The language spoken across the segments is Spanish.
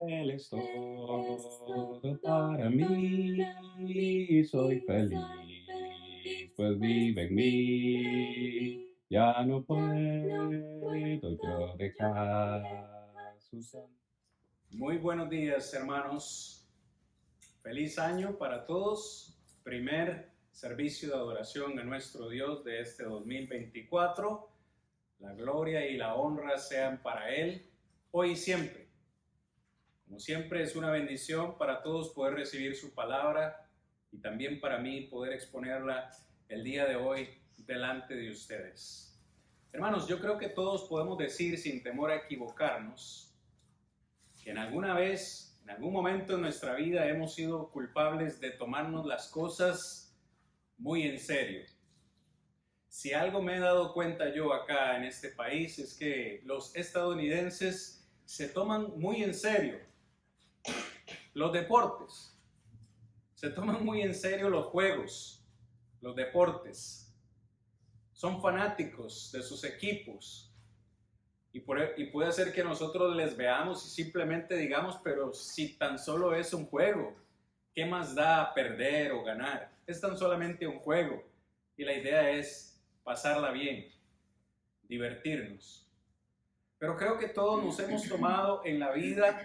Él es todo para mí, soy feliz, pues vive en mí. Ya no puedo yo dejar su sangre. Muy buenos días, hermanos. Feliz año para todos. Primer servicio de adoración a nuestro Dios de este 2024. La gloria y la honra sean para Él, hoy y siempre. Como siempre, es una bendición para todos poder recibir su palabra y también para mí poder exponerla el día de hoy delante de ustedes. Hermanos, yo creo que todos podemos decir sin temor a equivocarnos que en alguna vez, en algún momento en nuestra vida hemos sido culpables de tomarnos las cosas muy en serio. Si algo me he dado cuenta yo acá en este país es que los estadounidenses se toman muy en serio los deportes, se toman muy en serio los juegos, los deportes, son fanáticos de sus equipos y puede ser que nosotros les veamos y simplemente digamos, pero si tan solo es un juego, ¿qué más da perder o ganar? Es tan solamente un juego y la idea es pasarla bien, divertirnos. Pero creo que todos nos hemos tomado en la vida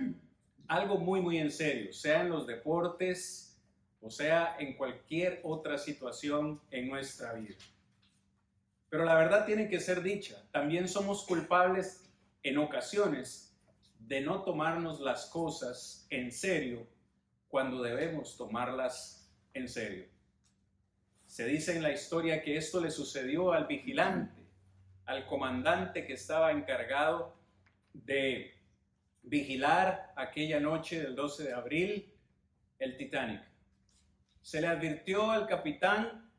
algo muy en serio, sea en los deportes o sea en cualquier otra situación en nuestra vida. Pero la verdad tiene que ser dicha, también somos culpables en ocasiones de no tomarnos las cosas en serio cuando debemos tomarlas en serio. Se dice en la historia que esto le sucedió al vigilante, al comandante que estaba encargado de vigilar aquella noche del 12 de abril el Titanic. Se le advirtió al capitán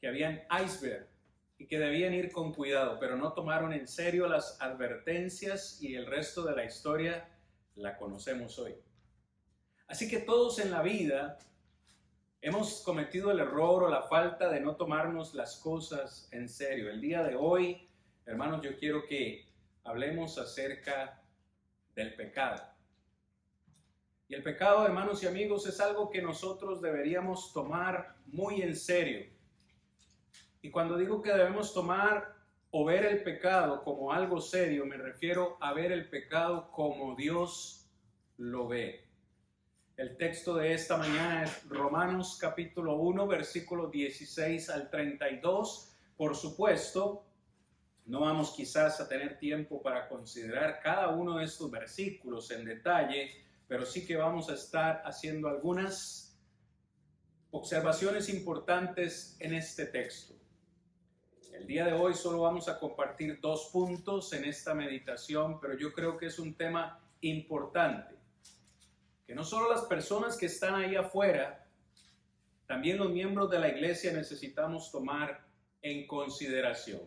que habían iceberg y que debían ir con cuidado, pero no tomaron en serio las advertencias y el resto de la historia la conocemos hoy. Así que todos en la vida hemos cometido el error o la falta de no tomarnos las cosas en serio. El día de hoy, hermanos, yo quiero que hablemos acerca del pecado. Y el pecado, hermanos y amigos, es algo que nosotros deberíamos tomar muy en serio. Y cuando digo que debemos tomar o ver el pecado como algo serio, me refiero a ver el pecado como Dios lo ve. El texto de esta mañana es Romanos capítulo 1, versículos 16 al 32. Por supuesto, no vamos quizás a tener tiempo para considerar cada uno de estos versículos en detalle, pero sí que vamos a estar haciendo algunas observaciones importantes en este texto. El día de hoy solo vamos a compartir 2 puntos en esta meditación, pero yo creo que es un tema importante, que no solo las personas que están ahí afuera, también los miembros de la iglesia necesitamos tomar en consideración.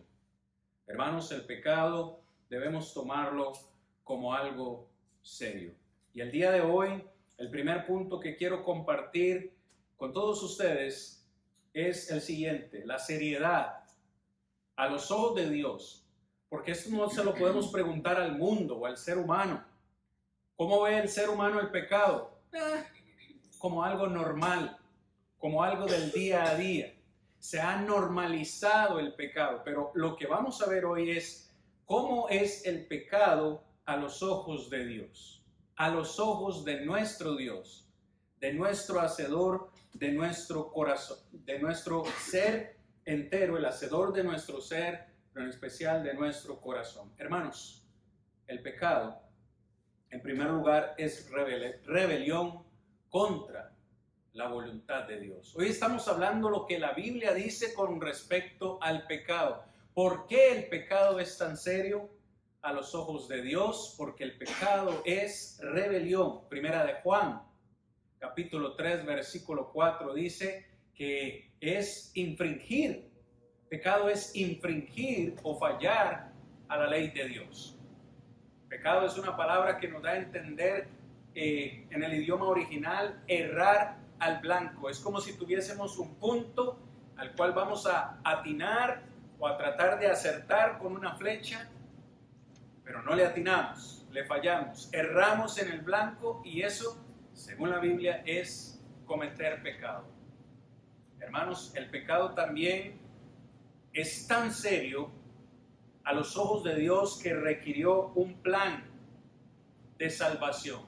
Hermanos, el pecado debemos tomarlo como algo serio. Y el día de hoy, el primer punto que quiero compartir con todos ustedes es el siguiente: la seriedad a los ojos de Dios. Porque esto no se lo podemos preguntar al mundo o al ser humano. ¿Cómo ve el ser humano el pecado? Como algo normal, como algo del día a día. Se ha normalizado el pecado, pero lo que vamos a ver hoy es cómo es el pecado a los ojos de Dios, a los ojos de nuestro Dios, de nuestro Hacedor, de nuestro corazón, de nuestro ser entero, el Hacedor de nuestro ser, pero en especial de nuestro corazón. Hermanos, el pecado, en primer lugar, es rebelión contra la voluntad de Dios. Hoy estamos hablando lo que la Biblia dice con respecto al pecado. ¿Por qué el pecado es tan serio a los ojos de Dios? Porque el pecado es rebelión. Primera de Juan, capítulo 3, versículo 4 dice que es infringir. Pecado es infringir o fallar a la ley de Dios. Pecado es una palabra que nos da a entender en el idioma original errar al blanco. Es como si tuviésemos un punto al cual vamos a atinar o a tratar de acertar con una flecha, pero no le atinamos. le fallamos, erramos en el blanco y eso, según la Biblia, es cometer pecado. Hermanos, el pecado también es tan serio a los ojos de Dios que requirió un plan de salvación.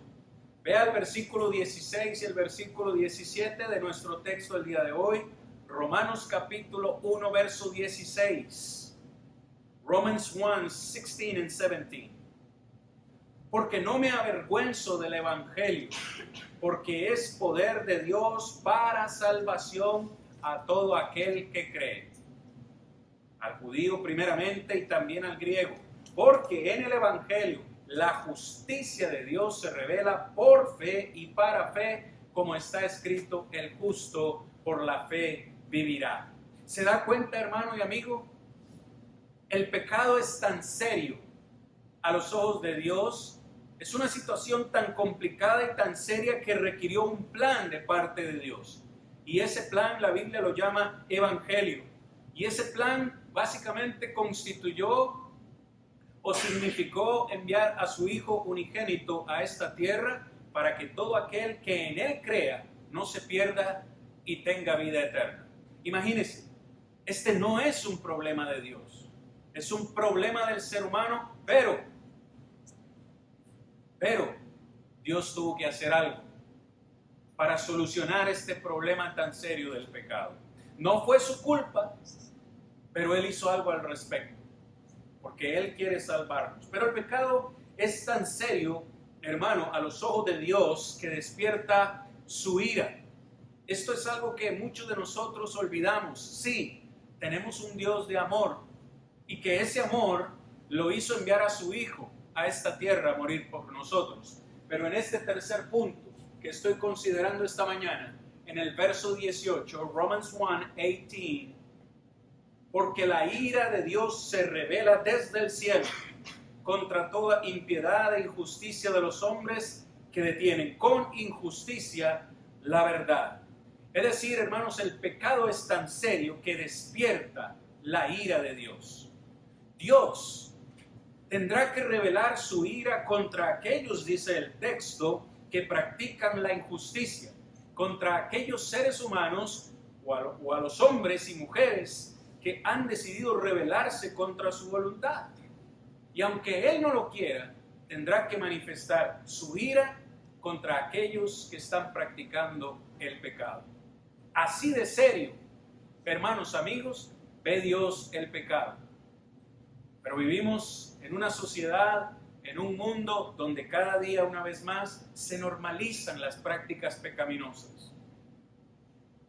Vea el versículo 16 y el versículo 17 de nuestro texto del día de hoy, Romanos capítulo 1, verso 16. Romans 1, 16 and 17. Porque no me avergüenzo del evangelio, porque es poder de Dios para salvación a todo aquel que cree, al judío primeramente y también al griego, porque en el evangelio la justicia de Dios se revela por fe y para fe, como está escrito: el justo por la fe vivirá. ¿Se da cuenta, hermano y amigo? El pecado es tan serio a los ojos de Dios. Es una situación tan complicada y tan seria que requirió un plan de parte de Dios. Y ese plan la Biblia lo llama evangelio. Y ese plan básicamente constituyó o significó enviar a su Hijo unigénito a esta tierra para que todo aquel que en Él crea no se pierda y tenga vida eterna. Imagínense, este no es un problema de Dios, es un problema del ser humano, pero Dios tuvo que hacer algo para solucionar este problema tan serio del pecado. No fue su culpa, pero Él hizo algo al respecto, porque Él quiere salvarnos. Pero el pecado es tan serio, hermano, a los ojos de Dios, que despierta su ira. Esto es algo que muchos de nosotros olvidamos. Sí, tenemos un Dios de amor, y que ese amor lo hizo enviar a su Hijo a esta tierra a morir por nosotros. Pero en este tercer punto que estoy considerando esta mañana, en el verso 18, Romans 1, 18, porque la ira de Dios se revela desde el cielo contra toda impiedad e injusticia de los hombres que detienen con injusticia la verdad. Es decir, hermanos, el pecado es tan serio que despierta la ira de Dios. Dios tendrá que revelar su ira contra aquellos, dice el texto, que practican la injusticia, contra aquellos seres humanos o a los hombres y mujeres que han decidido rebelarse contra su voluntad. Y aunque Él no lo quiera, tendrá que manifestar su ira contra aquellos que están practicando el pecado. Así de serio, hermanos, amigos, ve Dios el pecado. Pero vivimos en una sociedad, en un mundo donde cada día, una vez más, se normalizan las prácticas pecaminosas.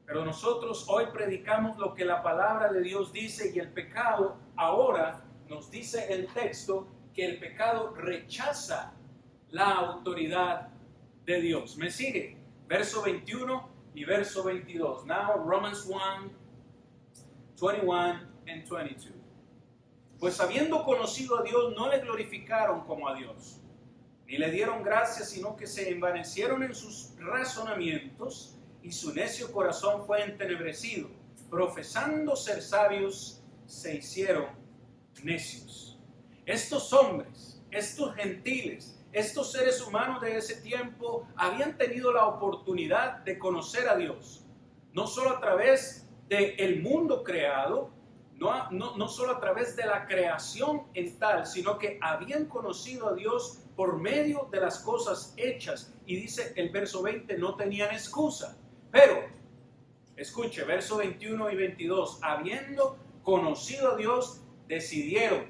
Pero nosotros hoy predicamos lo que la palabra de Dios dice, y el pecado ahora nos dice el texto que el pecado rechaza la autoridad de Dios. ¿Me sigue? Verso 21 y verso 22. Now Romans 1, 21 and 22. Pues habiendo conocido a Dios, no le glorificaron como a Dios, ni le dieron gracias, sino que se envanecieron en sus razonamientos, y su necio corazón fue entenebrecido. Profesando ser sabios, se hicieron necios. Estos hombres, estos gentiles, estos seres humanos de ese tiempo habían tenido la oportunidad de conocer a Dios, no solo a través del mundo creado, no solo a través de la creación en tal, sino que habían conocido a Dios por medio de las cosas hechas. Y dice el verso 20, no tenían excusa. Pero, escuche, verso 21 y 22, habiendo conocido a Dios, decidieron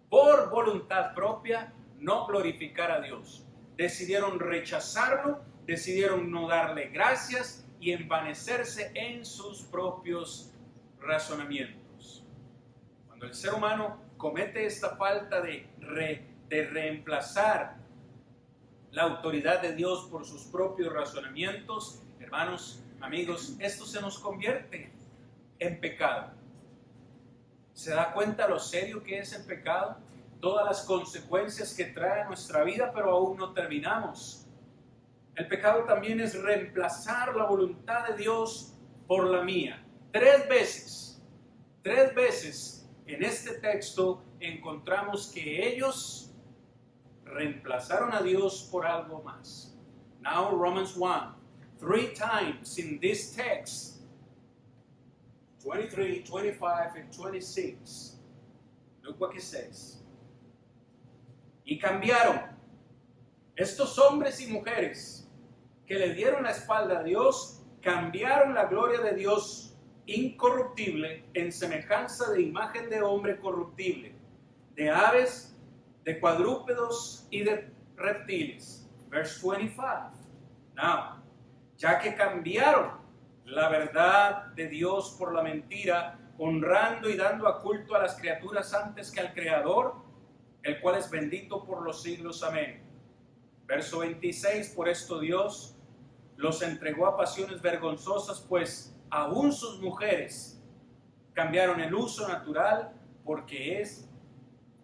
por voluntad propia no glorificar a Dios. Decidieron rechazarlo, decidieron no darle gracias y envanecerse en sus propios razonamientos. Cuando el ser humano comete esta falta de reemplazar la autoridad de Dios por sus propios razonamientos, hermanos, amigos, esto se nos convierte en pecado. ¿Se da cuenta lo serio que es el pecado? Todas las consecuencias que trae a nuestra vida, pero aún no terminamos. El pecado también es reemplazar la voluntad de Dios por la mía. Tres veces en este texto encontramos que ellos reemplazaron a Dios por algo más. Now Romans 1, 3 times in this text, 23, 25, and 26. Look what it says. Y cambiaron estos hombres y mujeres que le dieron la espalda a Dios, cambiaron la gloria de Dios incorruptible en semejanza de imagen de hombre corruptible, de aves, de cuadrúpedos y de reptiles. Verse 25. Now, ya que cambiaron la verdad de Dios por la mentira, honrando y dando a culto a las criaturas antes que al Creador, el cual es bendito por los siglos. Amén. Verso 26. Por esto Dios los entregó a pasiones vergonzosas, pues aún sus mujeres cambiaron el uso natural, porque es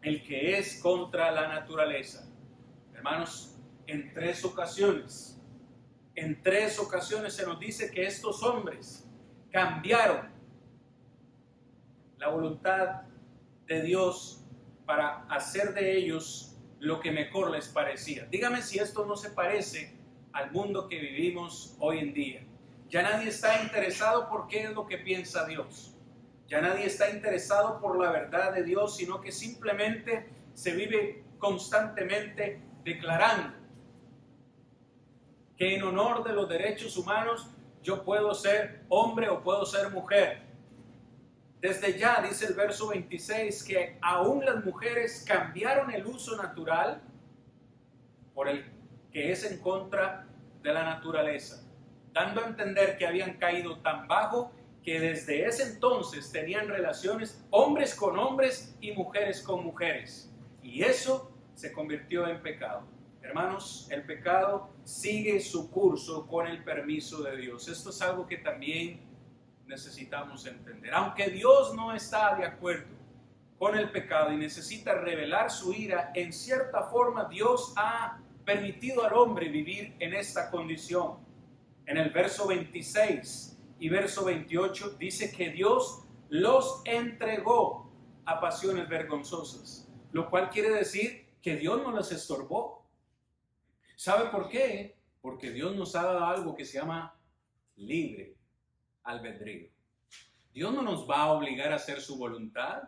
el que es contra la naturaleza. Hermanos, en tres ocasiones se nos dice que estos hombres cambiaron la voluntad de Dios para hacer de ellos lo que mejor les parecía. Dígame si esto no se parece al mundo que vivimos hoy en día. Ya nadie está interesado por qué es lo que piensa Dios. Ya nadie está interesado por la verdad de Dios, sino que simplemente se vive constantemente declarando que en honor de los derechos humanos yo puedo ser hombre o puedo ser mujer. Desde ya, dice el verso 26, que aún las mujeres cambiaron el uso natural por el que es en contra de la naturaleza, dando a entender que habían caído tan bajo que desde ese entonces tenían relaciones hombres con hombres y mujeres con mujeres. Y eso se convirtió en pecado. Hermanos, el pecado sigue su curso con el permiso de Dios. Esto es algo que también necesitamos entender. Aunque Dios no está de acuerdo con el pecado y necesita revelar su ira, en cierta forma Dios ha permitido al hombre vivir en esta condición. En el verso 26 y verso 28 dice que Dios los entregó a pasiones vergonzosas, lo cual quiere decir que Dios no les estorbó. ¿Sabe por qué? Porque Dios nos ha dado algo que se llama libre albedrío. Dios no nos va a obligar a hacer su voluntad.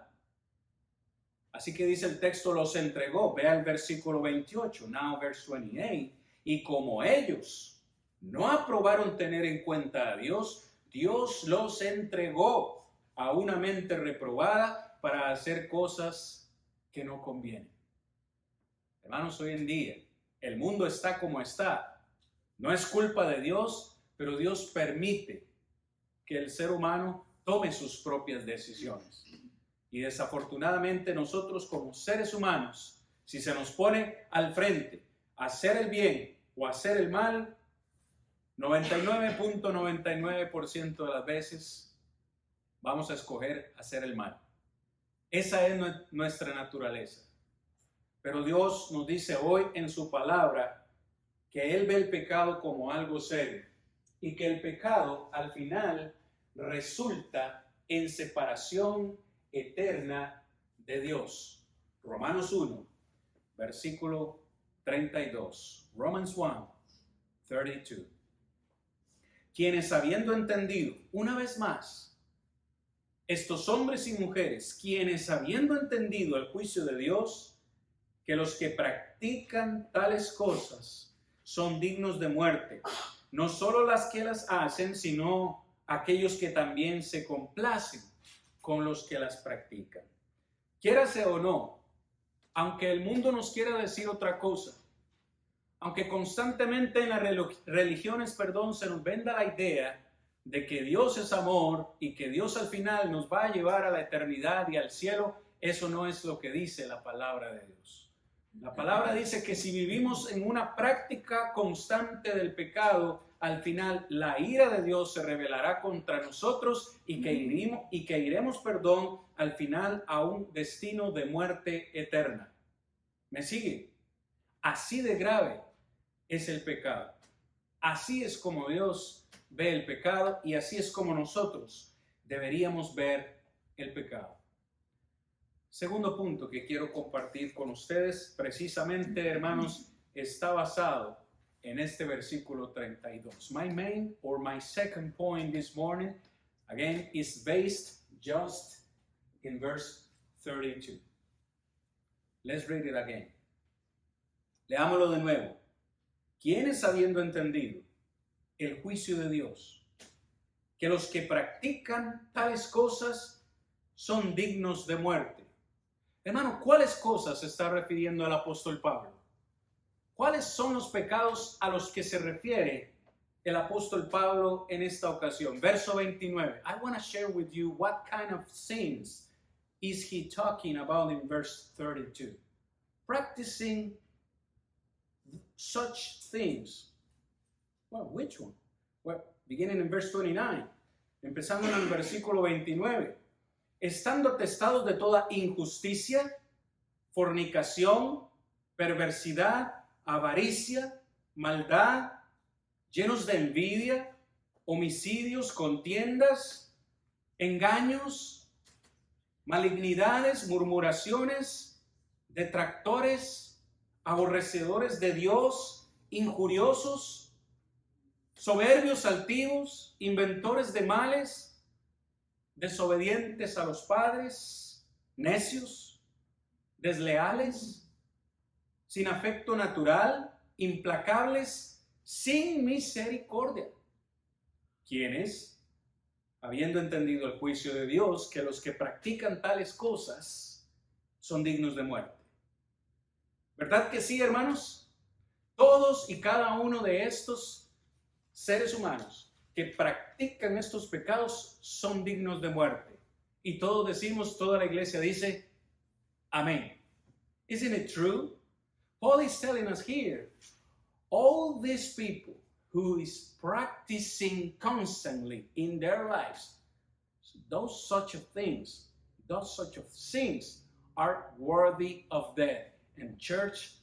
Así que dice el texto, los entregó. Vea el versículo 28, now verse 28. Y como ellos no aprobaron tener en cuenta a Dios, Dios los entregó a una mente reprobada para hacer cosas que no convienen. Hermanos, hoy en día el mundo está como está. No es culpa de Dios, pero Dios permite que el ser humano tome sus propias decisiones. Y desafortunadamente nosotros como seres humanos, si se nos pone al frente hacer el bien o hacer el mal, 99.99% de las veces vamos a escoger hacer el mal. Esa es nuestra naturaleza. Pero Dios nos dice hoy en su palabra que Él ve el pecado como algo serio y que el pecado al final resulta en separación eterna de Dios. Romanos 1, versículo 32. Romans 1, 32. Quienes habiendo entendido, una vez más, estos hombres y mujeres, quienes habiendo entendido el juicio de Dios, que los que practican tales cosas son dignos de muerte, no solo las que las hacen, sino aquellos que también se complacen con los que las practican. Quiérase o no, aunque el mundo nos quiera decir otra cosa, aunque constantemente en las religiones, se nos venda la idea de que Dios es amor y que Dios al final nos va a llevar a la eternidad y al cielo, eso no es lo que dice la palabra de Dios. La palabra dice que si vivimos en una práctica constante del pecado, al final la ira de Dios se revelará contra nosotros y que iremos, al final a un destino de muerte eterna. ¿Me sigue? Así de grave es el pecado. Así es como Dios ve el pecado y así es como nosotros deberíamos ver el pecado. Segundo punto que quiero compartir con ustedes, precisamente, hermanos, está basado en este versículo 32. My main or my second point this morning, again, is based just in verse 32. Let's read it again. Leámoslo de nuevo. ¿Quiénes habiendo entendido el juicio de Dios, que los que practican tales cosas son dignos de muerte? Hermano, ¿cuáles cosas se está refiriendo el apóstol Pablo? ¿Cuáles son los pecados a los que se refiere el apóstol Pablo en esta ocasión? Verso 29. I want to share with you what kind of sins is he talking about in verse 32. Practicing such things. Well, which one? Well, beginning in verse 29. Empezando en el versículo 29. Estando atestados de toda injusticia, fornicación, perversidad, avaricia, maldad, llenos de envidia, homicidios, contiendas, engaños, malignidades, murmuraciones, detractores, aborrecedores de Dios, injuriosos, soberbios, altivos, inventores de males, desobedientes a los padres, necios, desleales, sin afecto natural, implacables, sin misericordia, quienes, habiendo entendido el juicio de Dios, que los que practican tales cosas son dignos de muerte. ¿Verdad que sí, hermanos? Todos y cada uno de estos seres humanos que practican estos pecados son dignos de muerte. Y todos decimos, toda la iglesia dice, amén. Isn't it true? Paul is telling us here, all these people who is practicing constantly in their lives, those such of sins are worthy of death. And church,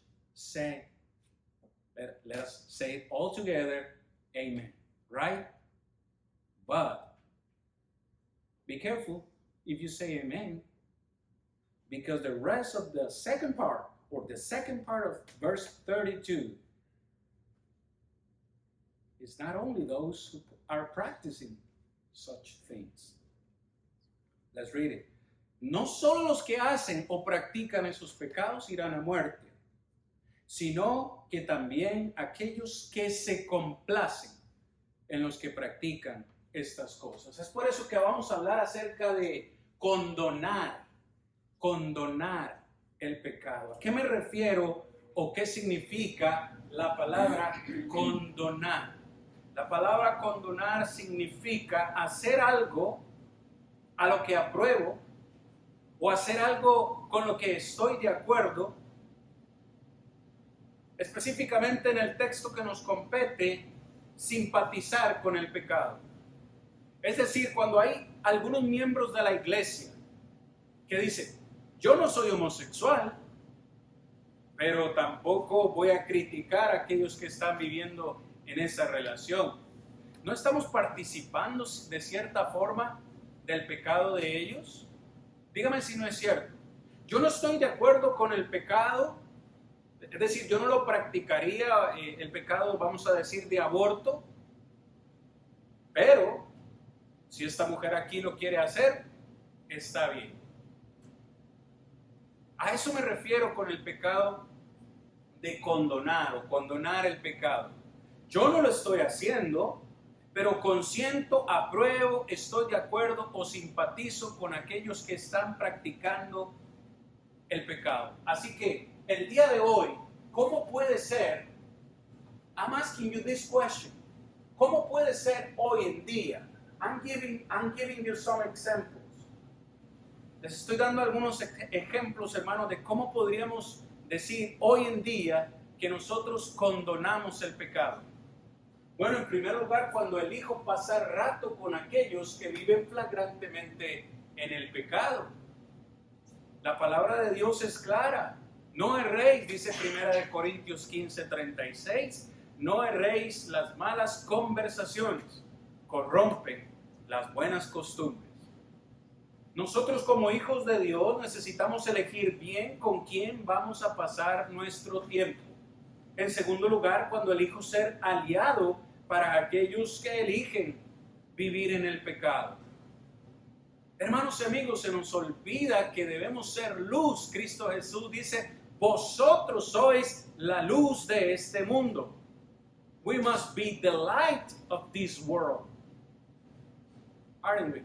let us say it all together, amen. Right? But be careful if you say amen, because the rest of the second part, or the second part of verse 32, is not only those who are practicing such things. Let's read it. No solo los que hacen o practican esos pecados irán a muerte, sino que también aquellos que se complacen en los que practican estas cosas. Es por eso que vamos a hablar acerca de condonar el pecado. ¿A qué me refiero o qué significa la palabra condonar? La palabra condonar significa hacer algo a lo que apruebo o hacer algo con lo que estoy de acuerdo. Específicamente en el texto que nos compete, simpatizar con el pecado. Es decir, cuando hay algunos miembros de la iglesia que dicen, yo no soy homosexual, pero tampoco voy a criticar a aquellos que están viviendo en esa relación. ¿No estamos participando de cierta forma del pecado de ellos? Dígame si no es cierto. Yo no estoy de acuerdo con el pecado, es decir, yo no lo practicaría, el pecado, vamos a decir, de aborto, pero si esta mujer aquí lo quiere hacer, está bien. A eso me refiero con el pecado de condonar o condonar el pecado. Yo no lo estoy haciendo, pero consiento, apruebo, estoy de acuerdo o simpatizo con aquellos que están practicando el pecado. Así que el día de hoy, ¿cómo puede ser? I'm asking you this question. ¿Cómo puede ser hoy en día? I'm giving you some examples. Les estoy dando algunos ejemplos, hermanos, de cómo podríamos decir hoy en día que nosotros condonamos el pecado. Bueno, en primer lugar, cuando elijo pasar rato con aquellos que viven flagrantemente en el pecado. La palabra de Dios es clara. No erréis, dice 1 Corintios 15:36, no erréis, las malas conversaciones corrompen las buenas costumbres. Nosotros como hijos de Dios necesitamos elegir bien con quién vamos a pasar nuestro tiempo. En segundo lugar, cuando elijo ser aliado para aquellos que eligen vivir en el pecado. Hermanos y amigos, se nos olvida que debemos ser luz. Cristo Jesús dice, vosotros sois la luz de este mundo. We must be the light of this world. Aren't we?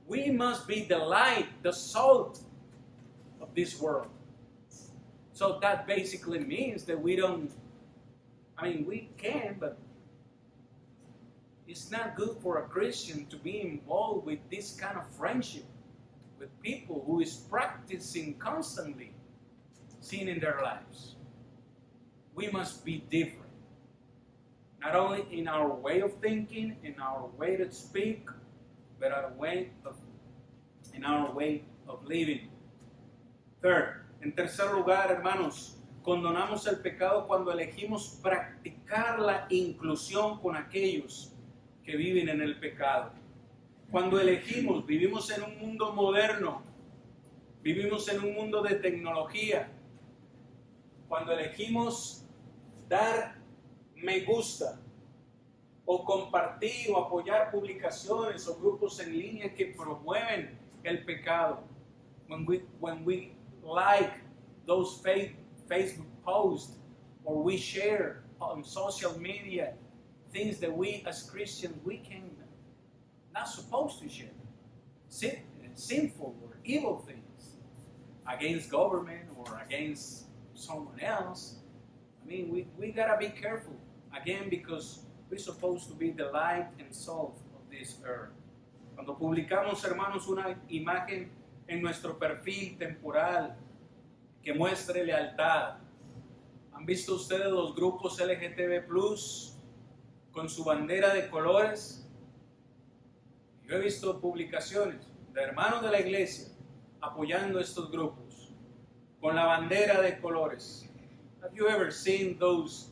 We must be the light, the salt of this world. So that basically means that we can, but it's not good for a Christian to be involved with this kind of friendship with people who is practicing constantly sin in their lives. We must be different. Not only in our way of thinking, in our way to speak, but in our way of living. Third, en tercer lugar, hermanos, condonamos el pecado cuando elegimos practicar la inclusión con aquellos que viven en el pecado. Cuando vivimos en un mundo moderno, vivimos en un mundo de tecnología. Cuando elegimos dar me gusta o compartir o apoyar publicaciones o grupos en línea que promueven el pecado. When we like those Facebook posts or we share on social media things that we as Christians we can not supposed to share. Sinful or evil things against government or against someone else. We gotta be careful again because we're supposed to be the light and salt of this earth. Cuando publicamos, hermanos, una imagen en nuestro perfil temporal que muestre lealtad. ¿Han visto ustedes los grupos LGTB+ con su bandera de colores? Yo he visto publicaciones de hermanos de la iglesia apoyando estos grupos con la bandera de colores. Have you ever seen those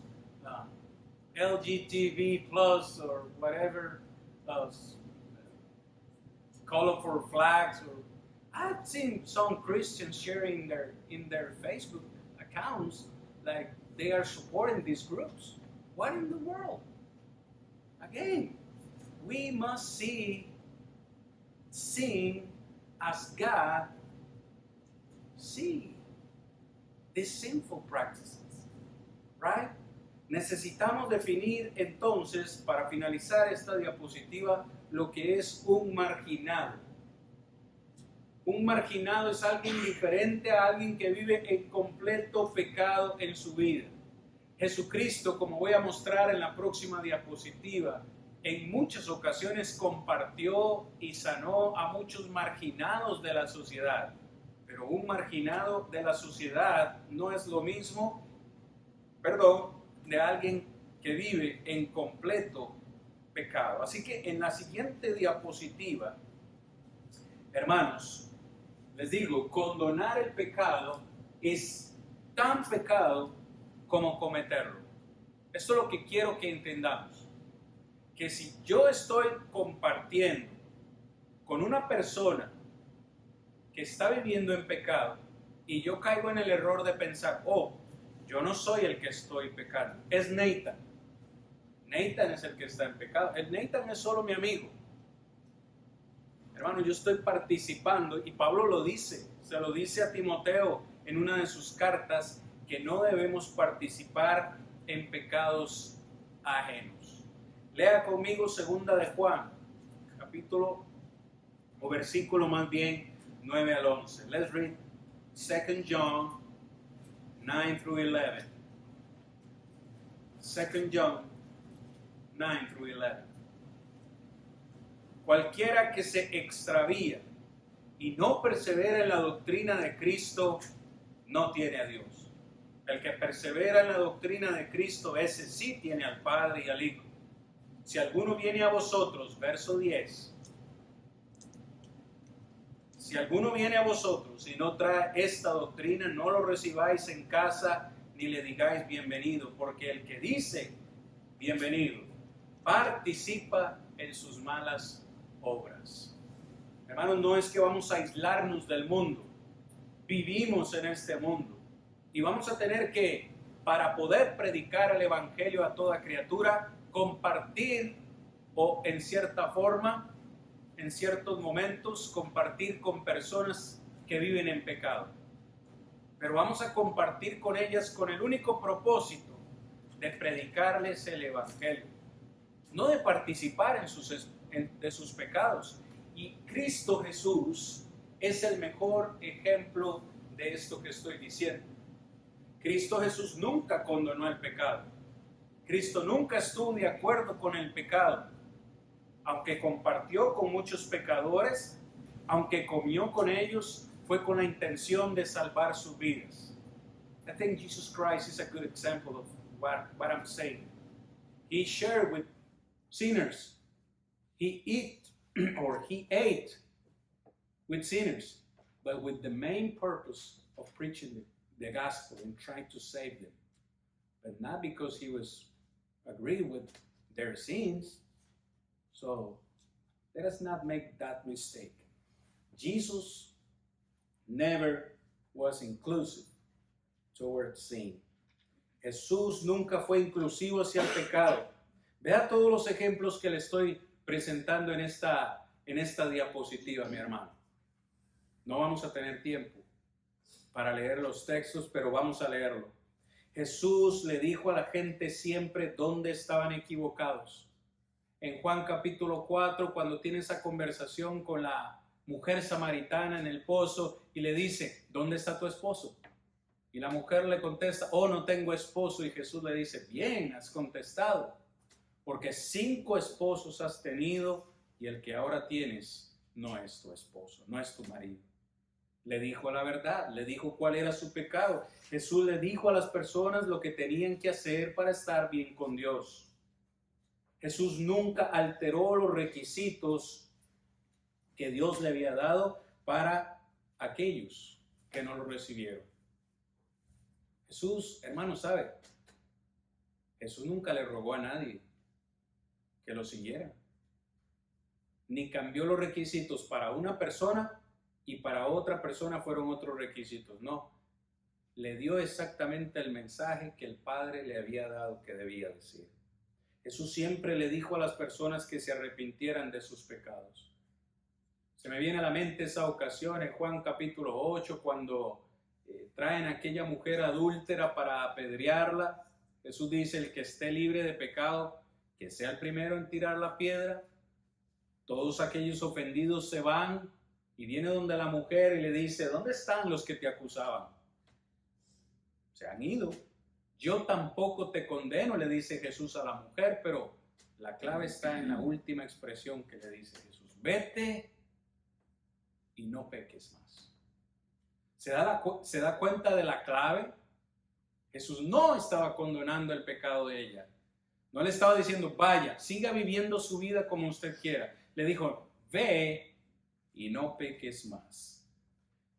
LGTB+ or whatever colorful flags? I've seen some Christians sharing in their Facebook accounts like they are supporting these groups. What in the world? Again, we must see sin as God sees these sinful practices, right? Necesitamos definir entonces, para finalizar esta diapositiva, lo que es un marginado. Un marginado es alguien diferente a alguien que vive en completo pecado en su vida. Jesucristo, como voy a mostrar en la próxima diapositiva, en muchas ocasiones compartió y sanó a muchos marginados de la sociedad. Pero un marginado de la sociedad no es lo mismo, de alguien que vive en completo pecado. Así que en la siguiente diapositiva, hermanos, les digo, condonar el pecado es tan pecado como cometerlo. Esto es lo que quiero que entendamos. Que si yo estoy compartiendo con una persona que está viviendo en pecado y yo caigo en el error de pensar, yo no soy el que estoy pecando, es Nathan. Nathan es el que está en pecado. El Nathan es solo mi amigo. Hermano, yo estoy participando y Pablo lo dice, se lo dice a Timoteo en una de sus cartas, que no debemos participar en pecados ajenos. Lea conmigo 2 de Juan, versículo más bien 9 al 11. Let's read 2 John 9 through 11. 2 John 9 through 11. Cualquiera que se extravía y no persevera en la doctrina de Cristo no tiene a Dios. El que persevera en la doctrina de Cristo, ese sí tiene al Padre y al Hijo. Si alguno viene a vosotros, verso 10. Si alguno viene a vosotros y no trae esta doctrina, no lo recibáis en casa ni le digáis bienvenido, porque el que dice bienvenido participa en sus malas obras. Hermanos, no es que vamos a aislarnos del mundo. Vivimos en este mundo. Y vamos a tener que, para poder predicar el evangelio a toda criatura, compartir o en cierta forma, en ciertos momentos, compartir con personas que viven en pecado. Pero vamos a compartir con ellas con el único propósito de predicarles el evangelio, no de participar de sus pecados. Y Cristo Jesús es el mejor ejemplo de esto que estoy diciendo. Cristo Jesús nunca condenó el pecado. Cristo nunca estuvo de acuerdo con el pecado. Aunque compartió con muchos pecadores, aunque comió con ellos, fue con la intención de salvar sus vidas. I think Jesus Christ is a good example of what I'm saying. He shared with sinners. He ate with sinners, but with the main purpose of preaching the gospel and trying to save them. But not because he was agreed with their sins. So let us not make that mistake. Jesus never was inclusive towards sin. Jesús nunca fue inclusivo hacia el pecado. Vea todos los ejemplos que le estoy presentando en esta diapositiva, mi hermano. No vamos a tener tiempo para leer los textos, pero vamos a leerlo. Jesús le dijo a la gente siempre dónde estaban equivocados. En Juan capítulo 4, cuando tiene esa conversación con la mujer samaritana en el pozo y le dice, ¿dónde está tu esposo? Y la mujer le contesta, oh, no tengo esposo. Y Jesús le dice, bien, has contestado, porque 5 esposos has tenido y el que ahora tienes no es tu esposo, no es tu marido. Le dijo la verdad, le dijo cuál era su pecado. Jesús le dijo a las personas lo que tenían que hacer para estar bien con Dios. Jesús nunca alteró los requisitos que Dios le había dado para aquellos que no lo recibieron. Jesús, hermano, ¿sabe? Jesús nunca le rogó a nadie que lo siguiera. Ni cambió los requisitos para una persona y para otra persona fueron otros requisitos. No, le dio exactamente el mensaje que el Padre le había dado que debía decir. Jesús siempre le dijo a las personas que se arrepintieran de sus pecados. Se me viene a la mente esa ocasión en Juan capítulo 8, cuando traen a aquella mujer adúltera para apedrearla. Jesús dice, el que esté libre de pecado, que sea el primero en tirar la piedra. Todos aquellos ofendidos se van y viene donde la mujer y le dice, ¿dónde están los que te acusaban? Se han ido. Yo tampoco te condeno, le dice Jesús a la mujer, pero la clave está en la última expresión que le dice Jesús. Vete y no peques más. ¿Se da cuenta de la clave? Jesús no estaba condenando el pecado de ella. No le estaba diciendo, vaya, siga viviendo su vida como usted quiera. Le dijo, ve y no peques más.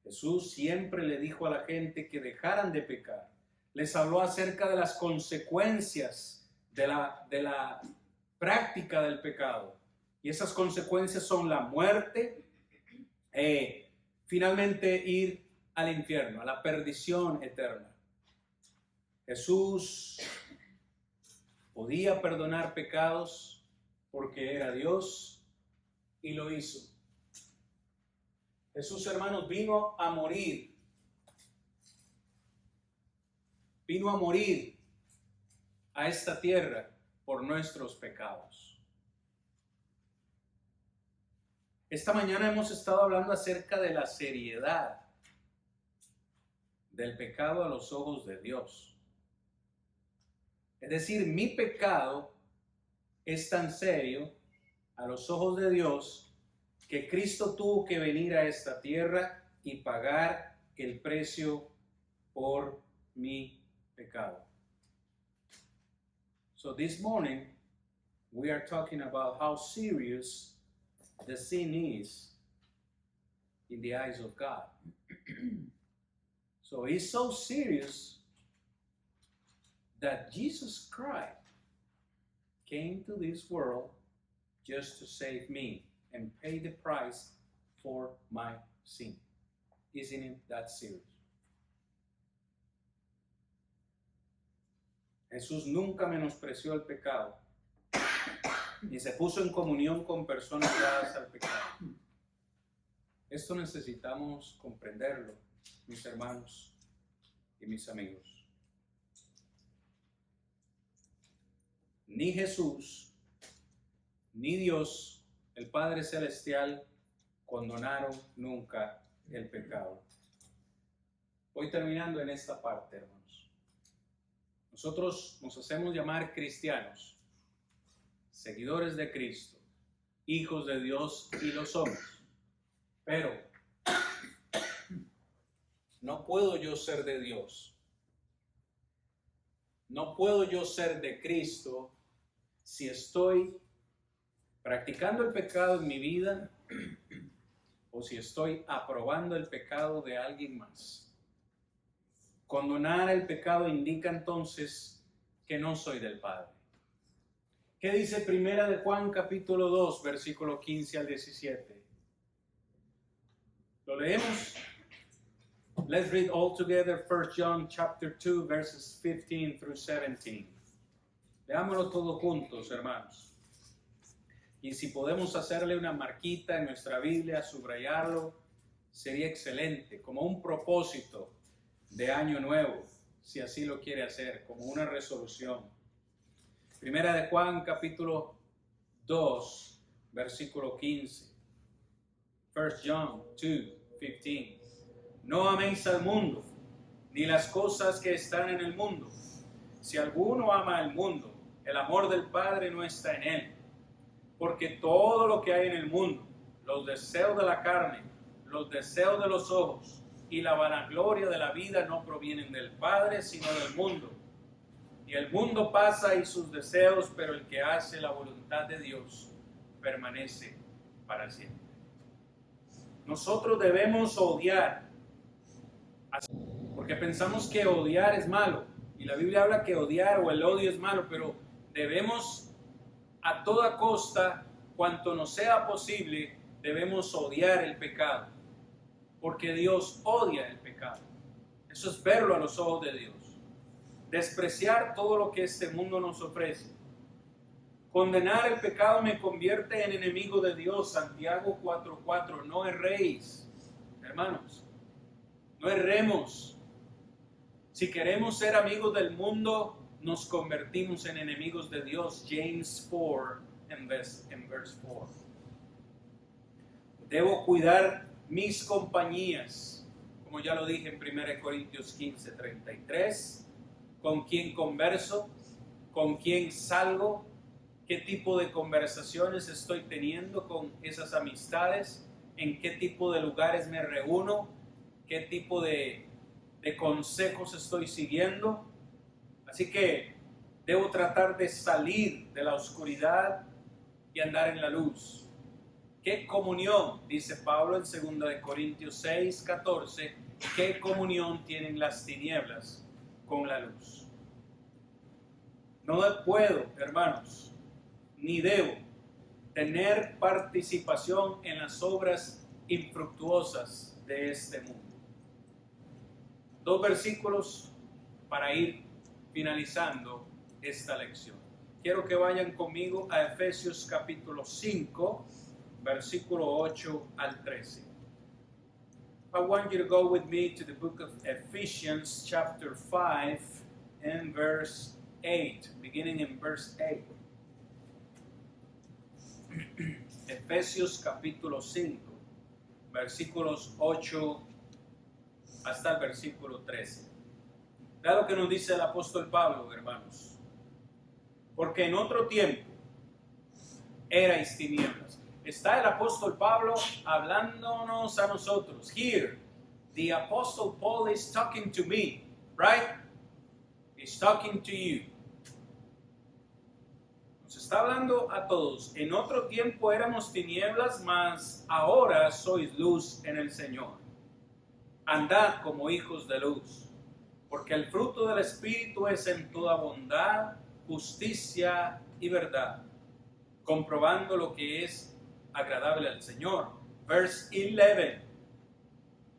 Jesús siempre le dijo a la gente que dejaran de pecar. Les habló acerca de las consecuencias de la práctica del pecado. Y esas consecuencias son la muerte, finalmente ir al infierno, a la perdición eterna. Jesús podía perdonar pecados porque era Dios y lo hizo. Jesús, hermanos, vino a morir. Vino a morir a esta tierra por nuestros pecados. Esta mañana hemos estado hablando acerca de la seriedad del pecado a los ojos de Dios. Es decir, mi pecado es tan serio a los ojos de Dios que Cristo tuvo que venir a esta tierra y pagar el precio por mi pecado. So this morning we are talking about how serious the sin is in the eyes of God. So it's so serious that Jesus Christ came to this world just to save me and pay the price for my sin. Isn't it that serious? Jesús nunca menospreció el pecado ni se puso en comunión con personas dadas al pecado. Esto necesitamos comprenderlo, mis hermanos y mis amigos. Ni Jesús, ni Dios, el Padre Celestial, condenaron nunca el pecado. Voy terminando en esta parte, hermanos. Nosotros nos hacemos llamar cristianos, seguidores de Cristo, hijos de Dios, y lo somos. Pero no puedo yo ser de Dios, no puedo yo ser de Cristo si estoy practicando el pecado en mi vida o si estoy aprobando el pecado de alguien más. Condenar el pecado indica entonces que no soy del Padre. ¿Qué dice Primera de Juan capítulo 2, versículo 15 al 17? ¿Lo leemos? Let's read all together 1 John chapter 2 verses 15 through 17. Leámoslo todos juntos, hermanos. Y si podemos hacerle una marquita en nuestra Biblia, subrayarlo, sería excelente, como un propósito de año nuevo, si así lo quiere hacer, como una resolución. Primera de Juan capítulo 2, versículo 15. 1 John 2, 15. No améis al mundo, ni las cosas que están en el mundo. Si alguno ama al mundo, el amor del Padre no está en él. Porque todo lo que hay en el mundo, los deseos de la carne, los deseos de los ojos y la vanagloria de la vida no provienen del Padre, sino del mundo. Y el mundo pasa y sus deseos, pero el que hace la voluntad de Dios permanece para siempre. Nosotros debemos odiar, porque pensamos que odiar es malo. Y la Biblia habla que odiar o el odio es malo, pero debemos a toda costa, cuanto nos sea posible, debemos odiar el pecado. Porque Dios odia el pecado. Eso es verlo a los ojos de Dios. Despreciar todo lo que este mundo nos ofrece. Condenar el pecado me convierte en enemigo de Dios. Santiago 4:4. No erréis, hermanos. No erremos. Si queremos ser amigos del mundo, nos convertimos en enemigos de Dios. James 4 en verse 4. Debo cuidar mis compañías, como ya lo dije en 1 Corintios 15:33. ¿Con quién converso? ¿Con quién salgo? ¿Qué tipo de conversaciones estoy teniendo con esas amistades? ¿En qué tipo de lugares me reúno? ¿Qué tipo de consejos estoy siguiendo? Así que debo tratar de salir de la oscuridad y andar en la luz. ¿Qué comunión, dice Pablo en 2 Corintios 6:14, qué comunión tienen las tinieblas con la luz? No puedo, hermanos, ni debo tener participación en las obras infructuosas de este mundo. 2 versículos para ir finalizando esta lección. Quiero que vayan conmigo a Efesios capítulo 5, versículo 8 al 13. I want you to go with me to the book of Ephesians chapter 5 and verse 8, beginning in verse 8. Efesios capítulo 5, versículos 8 hasta el versículo 13. Vea lo que nos dice el apóstol Pablo, hermanos. Porque en otro tiempo erais tinieblas. Está el apóstol Pablo hablándonos a nosotros. Here, the apostle Paul is talking to me, right? He's talking to you. Nos está hablando a todos. En otro tiempo éramos tinieblas, mas ahora sois luz en el Señor. Andad como hijos de luz, porque el fruto del Espíritu es en toda bondad, justicia y verdad, comprobando lo que es agradable al Señor. Verse 11,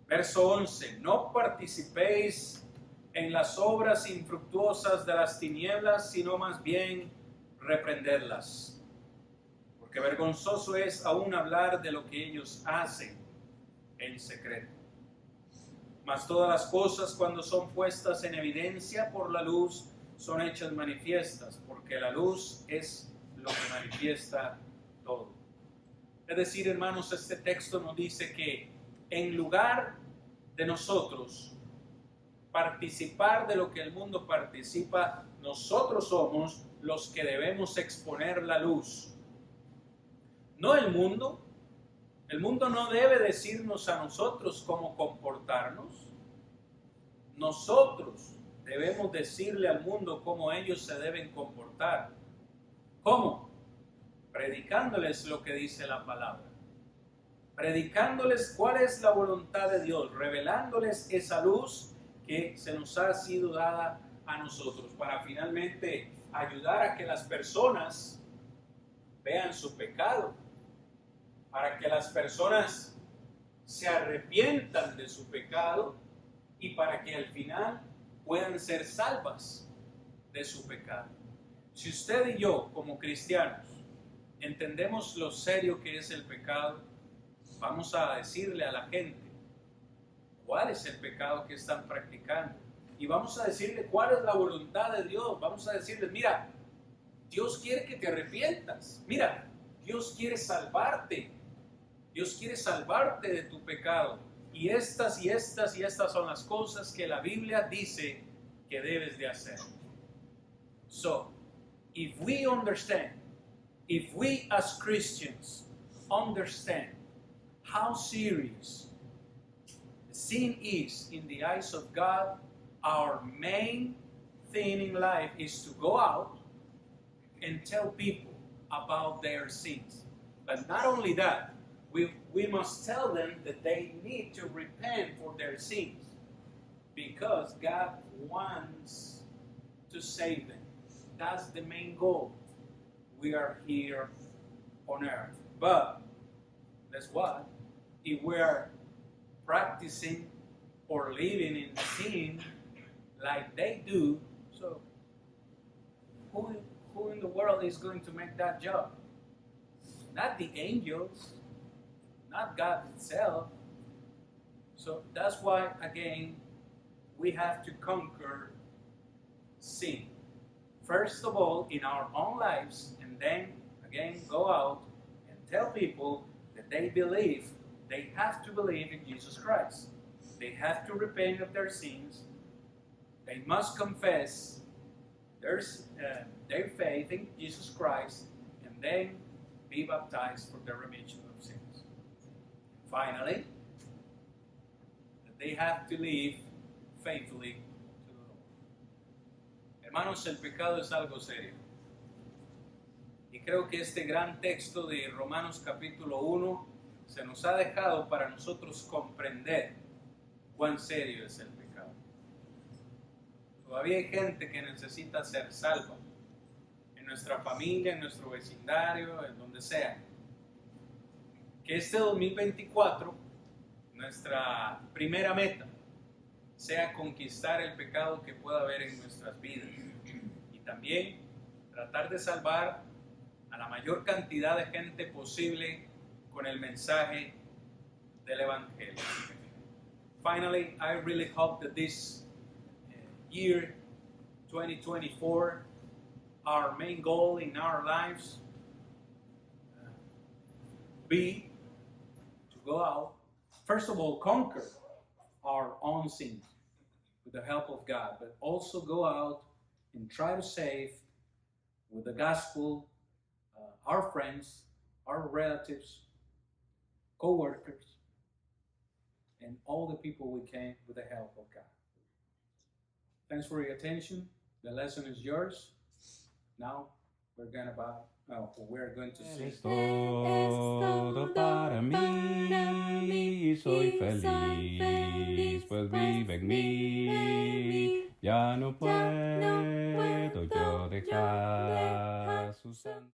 verso 11. No participéis en las obras infructuosas de las tinieblas, sino más bien reprenderlas. Porque vergonzoso es aún hablar de lo que ellos hacen en secreto. Mas todas las cosas, cuando son puestas en evidencia por la luz, son hechas manifiestas, porque la luz es lo que manifiesta todo. Es decir, hermanos, este texto nos dice que en lugar de nosotros participar de lo que el mundo participa, nosotros somos los que debemos exponer la luz. No el mundo. El mundo no debe decirnos a nosotros cómo comportarnos. Nosotros debemos decirle al mundo cómo ellos se deben comportar. ¿Cómo? Predicándoles lo que dice la palabra. Predicándoles cuál es la voluntad de Dios, revelándoles esa luz que se nos ha sido dada a nosotros para finalmente ayudar a que las personas vean su pecado, para que las personas se arrepientan de su pecado y para que al final puedan ser salvas de su pecado. Si usted y yo, como cristianos, entendemos lo serio que es el pecado, vamos a decirle a la gente cuál es el pecado que están practicando y vamos a decirle cuál es la voluntad de Dios. Vamos a decirles, mira, Dios quiere que te arrepientas. Mira, Dios quiere salvarte. Dios quiere salvarte de tu pecado. Y estas son las cosas que la Biblia dice que debes de hacer. So, if we as Christians understand how serious sin is in the eyes of God, our main thing in life is to go out and tell people about their sins. But not only that, we must tell them that they need to repent for their sins because God wants to save them. That's the main goal. We are here on earth. But that's what? If we are practicing or living in sin like they do, so who in the world is going to make that job? Not the angels, not God itself. So that's why, again, we have to conquer sin. First of all, in our own lives, and then, again, go out and tell people that they have to believe in Jesus Christ. They have to repent of their sins. They must confess their faith in Jesus Christ, and then be baptized for the remission of sins. Finally, that they have to live faithfully to the Lord. Hermanos, el pecado es algo serio. Y creo que este gran texto de Romanos capítulo 1 se nos ha dejado para nosotros comprender cuán serio es el pecado. Todavía hay gente que necesita ser salva, en nuestra familia, en nuestro vecindario, en donde sea. Que este 2024, nuestra primera meta, sea conquistar el pecado que pueda haber en nuestras vidas. Y también tratar de salvar a la mayor cantidad de gente posible con el mensaje del Evangelio. Finally, I really hope that this year 2024, our main goal in our lives be to go out, first of all, conquer our own sins with the help of God, but also go out and try to save with the gospel our friends, our relatives, co-workers, and all the people we can with the help of God. Thanks for your attention. The lesson is yours. Now we're going to sing. Es todo para mí, soy feliz, pues vive en mí. Ya no puedo yo dejar su santo.